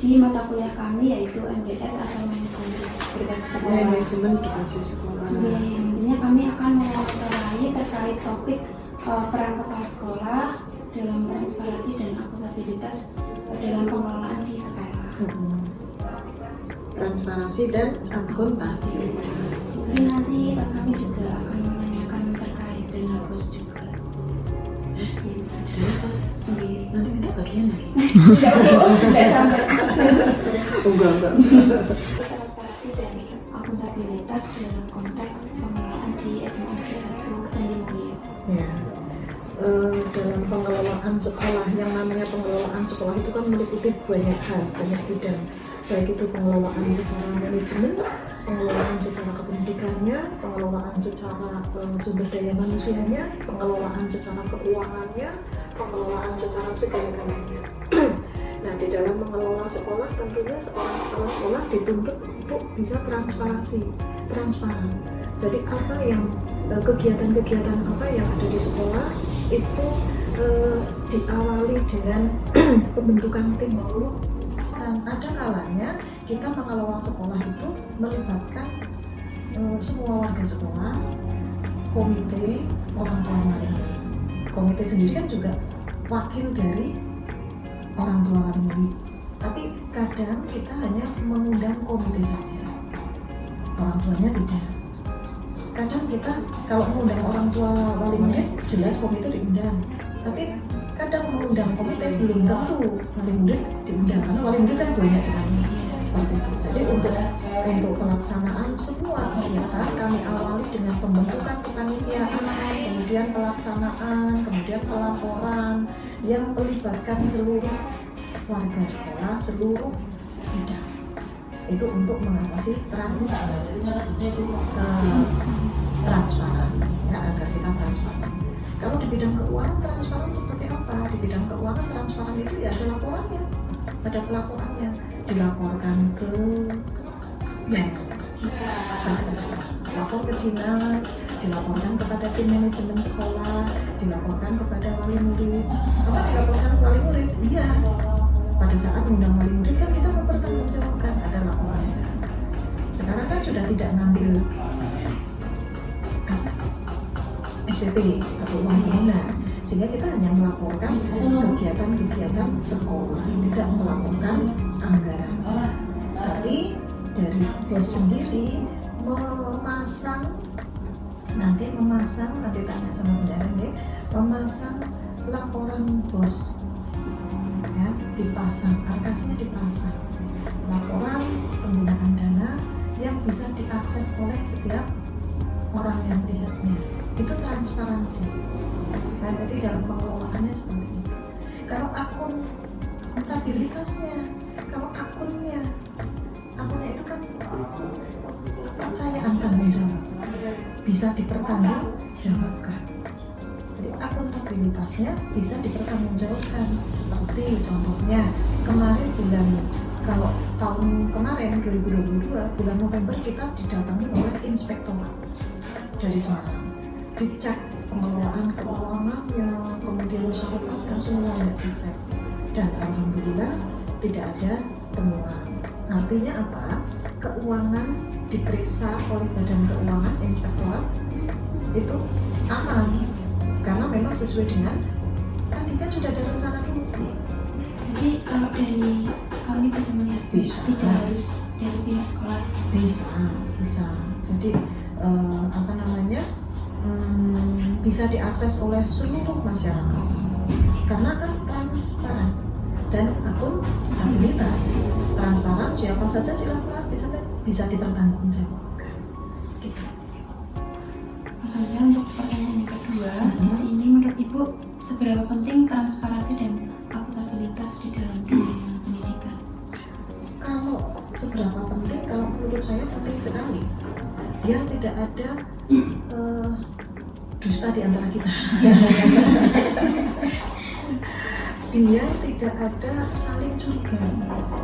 di mata kuliah kami yaitu MBS atau manajemen berbasis sekolah. Manajemen berbasis sekolah. Intinya kami akan mewawancarai terkait topik peran kepala sekolah dalam transparansi dan akuntabilitas dalam pengelolaan di sekolah. Transparansi dan akuntabilitas. Mungkin nanti kami juga akan menanyakan terkait dana bos juga. Dana bos? Nanti kita bagian lagi? Tidak sampai enggak. Transparansi dan akuntabilitas dalam konteks pengelolaan di SMA Negeri 1 Tanjung. Ya. Dalam pengelolaan sekolah, yang namanya pengelolaan sekolah itu kan meliputi banyak hal, banyak bidang, baik itu pengelolaan secara manajemen, pengelolaan secara kependidikannya, pengelolaan secara sumber daya manusianya, pengelolaan secara keuangannya, pengelolaan secara segala-galanya. Nah, di dalam mengelola sekolah tentunya seorang kepala sekolah dituntut untuk bisa transparan. Jadi apa yang kegiatan-kegiatan apa yang ada di sekolah itu diawali dengan pembentukan tim. Dan ada kalanya kita mengelola sekolah itu melibatkan semua warga sekolah, komite, orang tua murid. Komite sendiri kan juga wakil dari orang tua wali murid. Tapi kadang kita hanya mengundang komite saja, orang tuanya tidak. Kadang kita kalau mengundang orang tua wali murid jelas komite diundang, tapi kadang mengundang komite belum tentu wali murid diundang karena wali murid kan banyak sekali seperti itu. Jadi untuk pelaksanaan semua kegiatan kami awali dengan pembentukan kepanitiaan, kemudian pelaksanaan, kemudian pelaporan yang melibatkan seluruh warga sekolah, seluruh bidang. Itu untuk mengatasi transparan ya, agar kita transparan. Kalau di bidang keuangan transparan seperti apa? Di bidang keuangan transparan itu ya ada laporannya, ada pelaporannya, dilaporkan ke lapor ke dinas, dilaporkan kepada tim manajemen sekolah, dilaporkan kepada wali murid. Apa dilaporkan ke wali murid? Iya. Pada saat mengundang wali murid kan kita mempertanggungjawabkan, ada laporannya. Sekarang kan sudah tidak ngambil SPP atau uang dana, sehingga kita hanya melaporkan kegiatan-kegiatan sekolah, tidak melaporkan anggaran. Tapi dari bos sendiri nanti tanya sama bendara deh, memasang laporan bos. Ya, dipasang, arkasnya dipasang, laporan penggunaan dana yang bisa diakses oleh setiap orang yang melihatnya. Itu transparansi. Nah, jadi dalam pengelolaannya seperti itu. Kalau akuntabilitasnya, kalau akunnya itu kan kepercayaan tanggung jawab, bisa dipertanggungjawabkan. Jadi akuntabilitasnya bisa dipertanggungjawabkan. Seperti contohnya kalau tahun kemarin 2022 bulan November kita didatangi oleh inspektorat dari Semarang, dicek pengelolaan keuangannya, kemudian dan semuanya dicek, dan alhamdulillah tidak ada temuan. Artinya apa? Keuangan diperiksa oleh Badan Keuangan Inspektorat itu aman, karena memang sesuai dengan tadi kan sudah ada rencana dulu. Jadi kalau dari kami bisa melihat bisa, tidak harus dari pihak sekolah. Bisa. Jadi bisa diakses oleh seluruh masyarakat karena kan transparan dan akuntabilitas. Transparan, siapa saja silakan bisa dipertanggungjawabkan. Gitu. Selanjutnya untuk pertanyaan yang kedua, di sini menurut Ibu seberapa penting transparansi dan akuntabilitas di dalam dunia pendidikan? Kalau seberapa penting? Kalau menurut saya penting sekali. Biar tidak ada dusta di antara kita. Biar tidak ada saling curiga.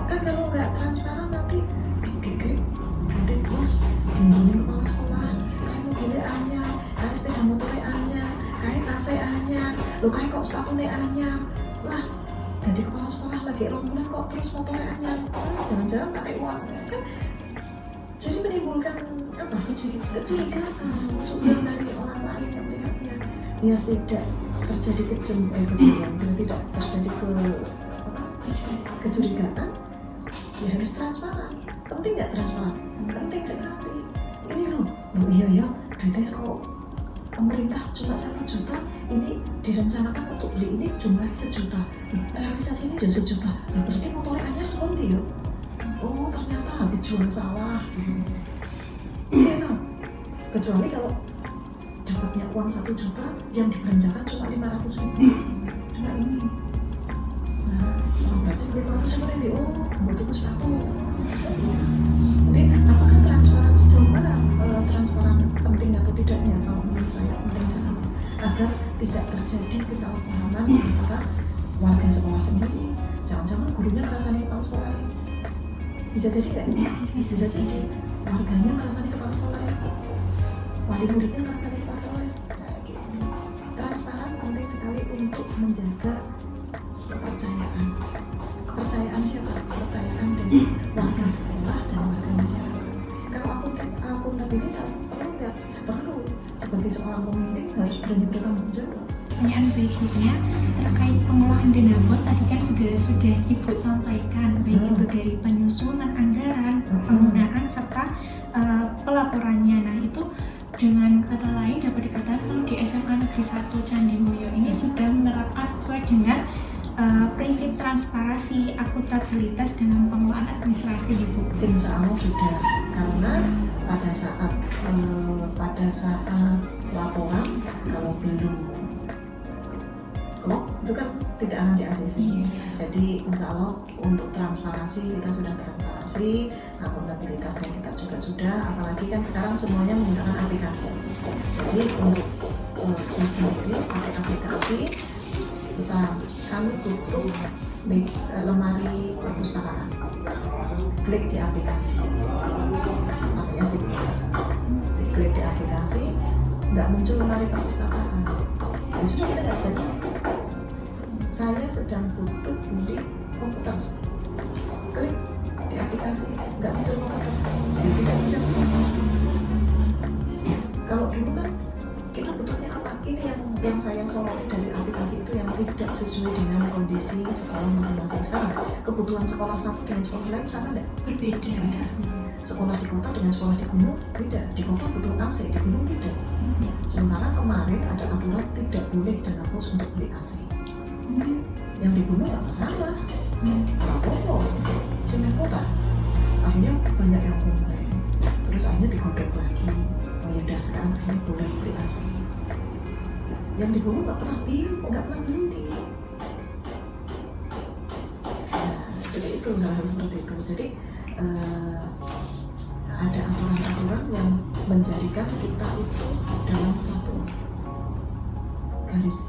Kan kalau nggak transparan nanti geger, nanti terus dingin kepala sekolah. Kayak mobilnya anyar, kayak sepeda motornya anyar, kayak tasnya anyar, lo kayak kok sepatunya anyar. Lah, Jadi kepala sekolah lagi rombongan kok terus motornya anyar, jangan-jangan pakai uang kan, jadi menimbulkan apa kecurigaan dari orang lain yang melihatnya, biar tidak terjadi kejadian, biar tidak terjadi kecurigaan, ya harus transparan. Penting nggak transparan? Penting sekali. Ini loh iya duitnya kok pemerintah cuma 1 juta, ini direncanakan untuk beli ini jumlahnya 1 juta, realisasinya juga 1 juta, nah berarti motornya anyar seperti ya. Oh ternyata habis jual salah gitu. Kecuali kalau dapatnya uang 1 juta yang dibelanjakan cuma 500.000, cuma ini. Nah berarti 500.000 nanti buat tuku sepatu. Jadi apakah transparan, sejauh mana transparan penting atau tidaknya? Kalau menurut saya penting sekali agar tidak terjadi kesalahpahaman antara warga sekolah sendiri. Jangan-jangan gurunya merasani kepala sekolah, bisa jadi nggak? Bisa jadi warganya merasani kepala sekolah, wali muridnya merasani kepala sekolah. Transparan penting sekali untuk menjaga kepercayaan. Kepercayaan siapa? Kepercayaan dari warga sekolah dan warga masyarakat. Kalau akuntabilitas perlu nggak? Perlu. Sebagai seorang pemimpin harus berani bertanggung jawab. Pertanyaan berikutnya terkait pengelolaan dana BOS, tadi kan sudah Ibu sampaikan baik itu dari penyusunan anggaran, penggunaan serta pelaporannya. Nah itu dengan kata lain dapat dikatakan kalau di SMA Negeri 1 Candi Mulyo ini sudah menerapkan sesuai dengan prinsip transparansi, akuntabilitas dengan pengelolaan administrasi, Ibu. Insya Allah sudah, karena pada saat laporan kalau belum klop itu kan tidak akan di-ACC. Jadi insya Allah untuk transparansi kita sudah transparansi, akuntabilitasnya kita juga sudah, apalagi kan sekarang semuanya menggunakan aplikasi. Jadi untuk uji pakai aplikasi, bisa kami butuh lemari perpustakaan, klik di aplikasi, namanya sih, klik di aplikasi, nggak muncul lemari perpustakaan, ya sudah kita nggak bisa klik. Saya sedang butuh beli komputer, klik di aplikasi, nggak muncul komputer, jadi tidak bisa. Kalau dulu kan kita butuhnya apa? Ini yang saya soroti dari aplikasi itu yang tidak sesuai dengan kondisi sekolah masing-masing. Sekarang kebutuhan sekolah satu dengan sekolah lain sama nggak? Berbeda. Sekolah di kota dengan sekolah di gunung beda. Di kota butuh AC, di gunung tidak. Sementara kemarin ada aturan tidak boleh dana BOS untuk beli AC. Yang di gunung nggak masalah. Apa-apa, sini kota. Akhirnya banyak yang komplain. Terus akhirnya digodok lagi. Oh ya udah sekarang akhirnya boleh beli AC. Yang di gunung nggak pernah beli. Nah, jadi itu hal-hal seperti itu. Jadi ada aturan-aturan yang menjadikan kita itu dalam satu garis.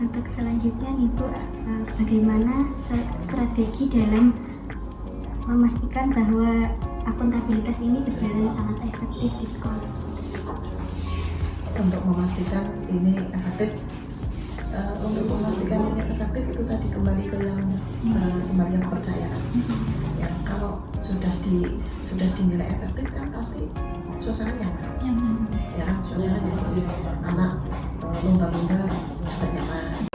Untuk selanjutnya Ibu, bagaimana strategi dalam memastikan bahwa akuntabilitas ini berjalan sangat efektif di sekolah? Untuk memastikan ini efektif, itu tadi kembali ke yang kepercayaan. Ya, kalau sudah dinilai efektif kan pasti suasana nyaman. Ya kan, suasana nyaman. Anak lomba-lomba juga nyaman.